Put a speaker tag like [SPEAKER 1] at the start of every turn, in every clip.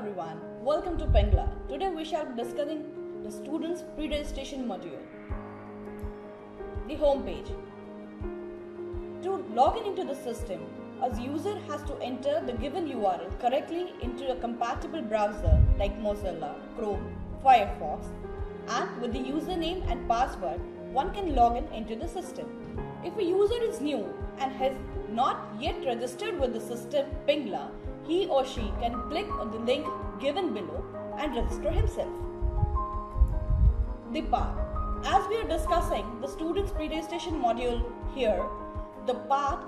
[SPEAKER 1] everyone, welcome to Pingala. Today we shall be discussing the students pre-registration module. The home page. To log into the system, a user has to enter the given URL correctly into a compatible browser like Mozilla, Chrome, Firefox, and with the username and password, one can log into the system. If a user is new and has not yet registered with the system Pingala, he or she can click on the link given below and register himself. The path. As we are discussing the students pre-registration module here, the path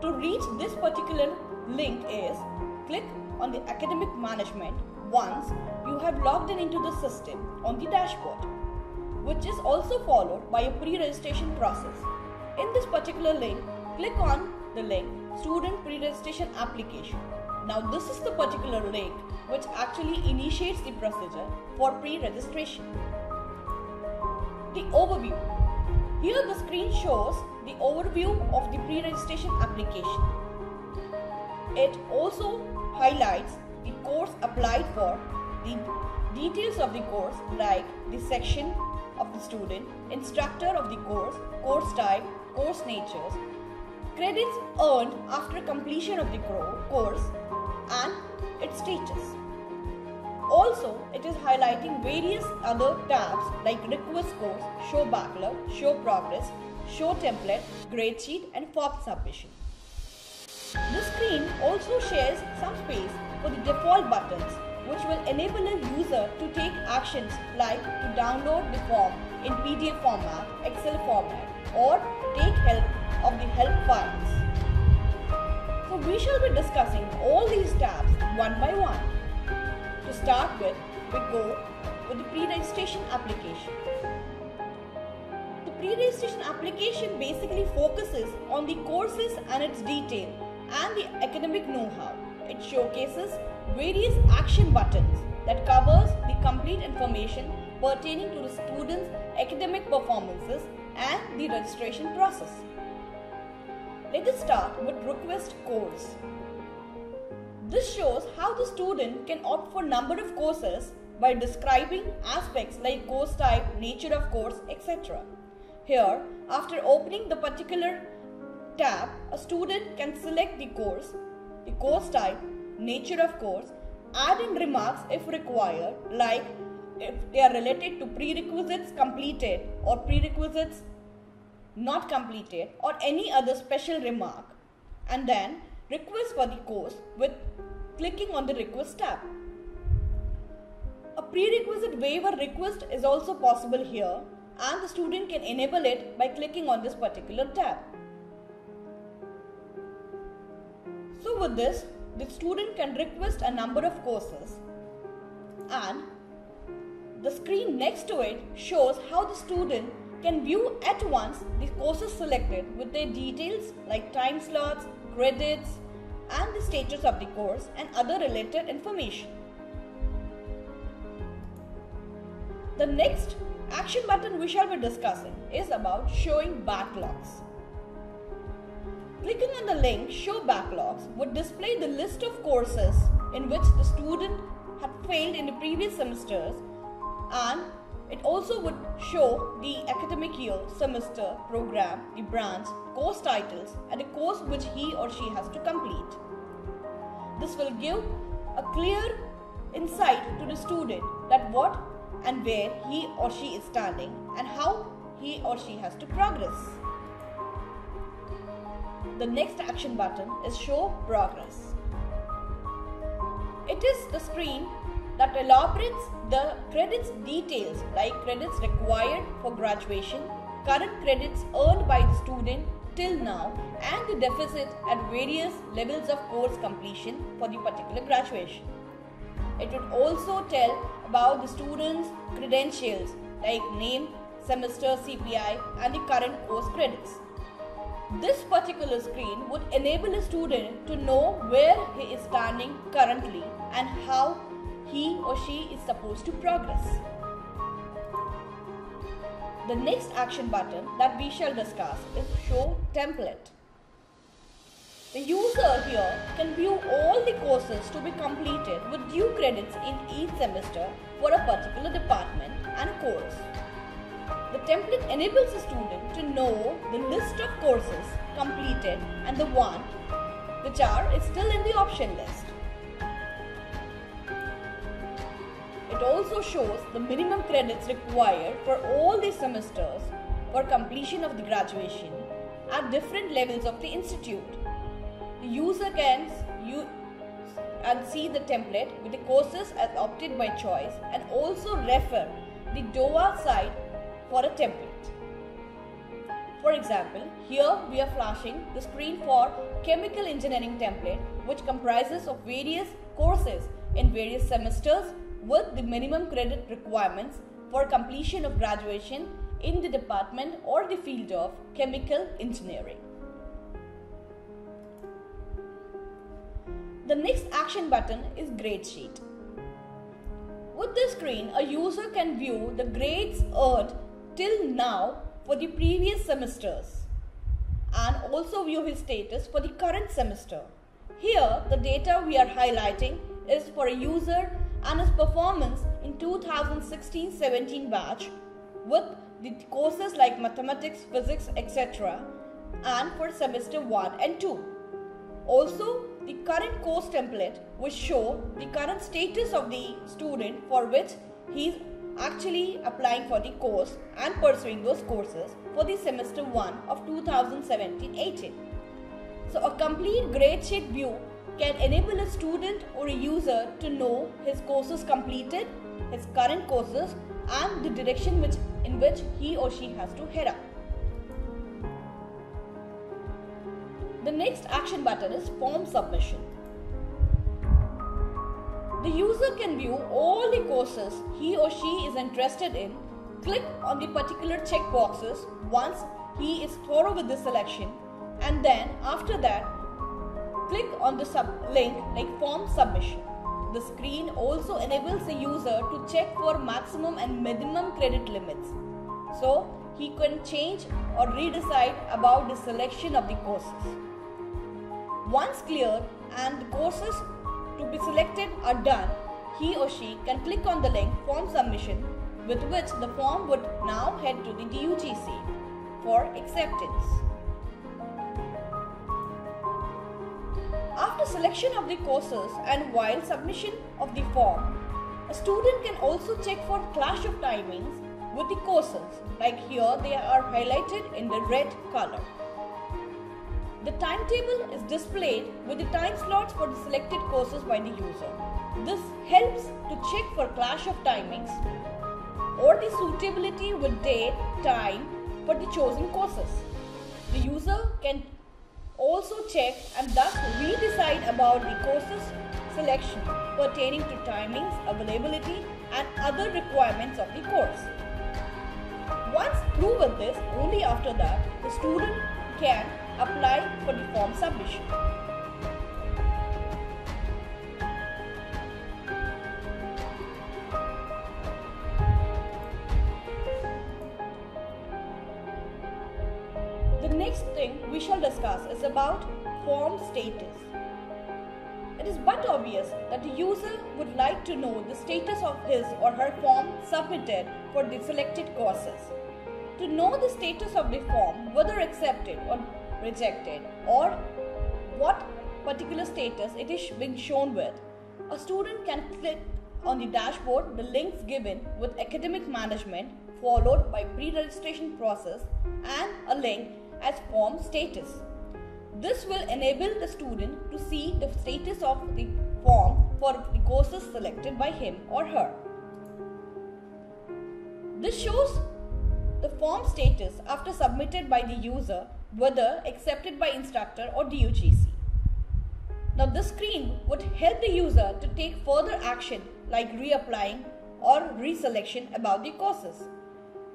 [SPEAKER 1] to reach this particular link is click on the academic management once you have logged into the system on the dashboard, which is also followed by a pre-registration process. In this particular link, click on the link Student Pre-Registration Application. Now this is the particular link which actually initiates the procedure for pre-registration. The overview. Here the screen shows the overview of the pre-registration application. It also highlights the course applied for, the details of the course like the section of the student, instructor of the course, course type, course natures, credits earned after completion of the course, and its status. Also, it is highlighting various other tabs like request course, show backlog, show progress, show template, grade sheet, and form submission. This screen also shares some space for the default buttons, which will enable a user to take actions like to download the form in PDF format, Excel format, or take help of the help files. So we shall be discussing all these tabs one by one. To start with, we go with the pre-registration application. The pre-registration application basically focuses on the courses and its detail and the academic know-how. It showcases various action buttons that covers the complete information pertaining to the student's academic performances and the registration process. Let us start with request course. This shows how the student can opt for number of courses by describing aspects like course type, nature of course, etc. Here, after opening the particular tab, a student can select the course type, nature of course, add in remarks if required, like if they are related to prerequisites completed or prerequisites not completed or any other special remark, and then request for the course with clicking on the request tab. A prerequisite waiver request is also possible here, and the student can enable it by clicking on this particular tab. So with this, the student can request a number of courses, and the screen next to it shows how the student can view at once the courses selected with their details like time slots, credits, and the status of the course and other related information. The next action button we shall be discussing is about showing backlogs. Clicking on the link Show Backlogs would display the list of courses in which the student had failed in the previous semesters, and it also would show the academic year, semester, program, the branch, course titles, and the course which he or she has to complete. This will give a clear insight to the student that what and where he or she is standing and how he or she has to progress. The next action button is Show Progress. It is the screen that elaborates the credits details like credits required for graduation, current credits earned by the student till now, and the deficit at various levels of course completion for the particular graduation. It would also tell about the student's credentials like name, semester, CPI, and the current course credits. This particular screen would enable a student to know where he is standing currently and how he or she is supposed to progress. The next action button that we shall discuss is Show Template. The user here can view all the courses to be completed with due credits in each semester for a particular department and course. The template enables the student to know the list of courses completed and the one which is still in the option list. It also shows the minimum credits required for all the semesters for completion of the graduation at different levels of the institute. The user can use and see the template with the courses as opted by choice and also refer the DOA site for a template. For example, here we are flashing the screen for chemical engineering template, which comprises of various courses in various semesters with the minimum credit requirements for completion of graduation in the department or the field of chemical engineering. The next action button is Grade Sheet. With this screen, a user can view the grades earned till now for the previous semesters and also view his status for the current semester. Here, the data we are highlighting is for a user and his performance in 2016-17 batch with the courses like mathematics, physics, etc. and for semester 1 and 2. Also, the current course template will show the current status of the student for which he is actually applying for the course and pursuing those courses for the semester 1 of 2017-18. So a complete grade sheet view can enable a student or a user to know his courses completed, his current courses and the direction in which he or she has to head up. The next action button is Form Submission. The user can view all the courses he or she is interested in, click on the particular checkboxes once he is thorough with the selection, and then after that click on the link like Form Submission. The screen also enables the user to check for maximum and minimum credit limits, so he can change or redecide about the selection of the courses. Once clear and the courses to be selected are done, he or she can click on the link Form Submission, with which the form would now head to the DUGC for acceptance. After selection of the courses and while submission of the form, a student can also check for clash of timings with the courses, like here they are highlighted in the red color. The timetable is displayed with the time slots for the selected courses by the user. This helps to check for clash of timings or the suitability with date, time for the chosen courses. The user can also check and thus redecide about the courses selection pertaining to timings, availability and other requirements of the course. Once through with this, only after that the student can apply for the form submission. The next thing we shall discuss is about form status. It is but obvious that the user would like to know the status of his or her form submitted for the selected courses. To know the status of the form, whether accepted or rejected, or what particular status it is being shown with, a student can click on the dashboard the links given with academic management followed by pre-registration process and a link as form status. This will enable the student to see the status of the form for the courses selected by him or her. This shows the form status after submitted by the user, whether accepted by instructor or DUGC. Now this screen would help the user to take further action like reapplying or reselection about the courses.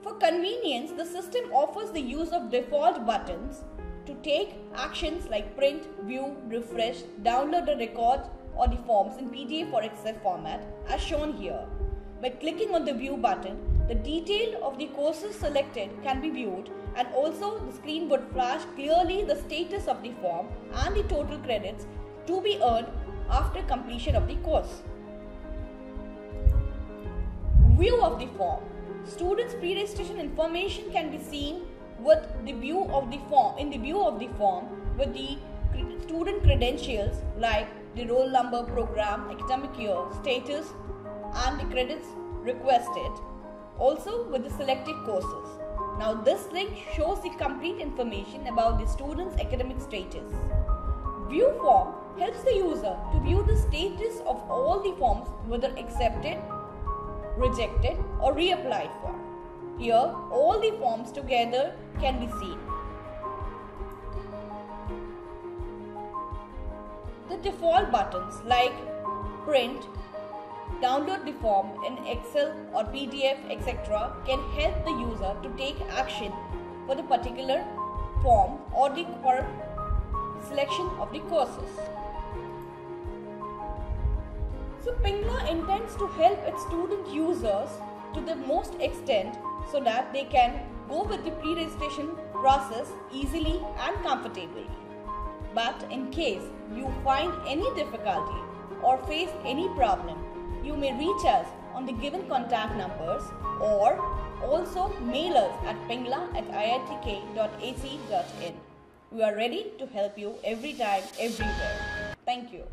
[SPEAKER 1] For convenience, the system offers the use of default buttons to take actions like print, view, refresh, download the record or the forms in PDF or Excel format as shown here. By clicking on the view button, the detail of the courses selected can be viewed and also the screen would flash clearly the status of the form and the total credits to be earned after completion of the course. View of the form. Students' pre-registration information can be seen with the view of the form with the student credentials like the roll number, program, academic year, status and the credits requested, also with the selected courses. Now this link shows the complete information about the student's academic status. View form helps the user to view the status of all the forms, whether accepted, rejected or reapplied for. Here all the forms together can be seen. The default buttons like print, download the form in Excel or PDF, etc. can help the user to take action for the particular form or for selection of the courses. So Pingala intends to help its student users to the most extent so that they can go with the pre-registration process easily and comfortably. But in case you find any difficulty or face any problem, you may reach us on the given contact numbers or also mail us at pingala@iitk.ac.in. We are ready to help you every time, everywhere. Thank you.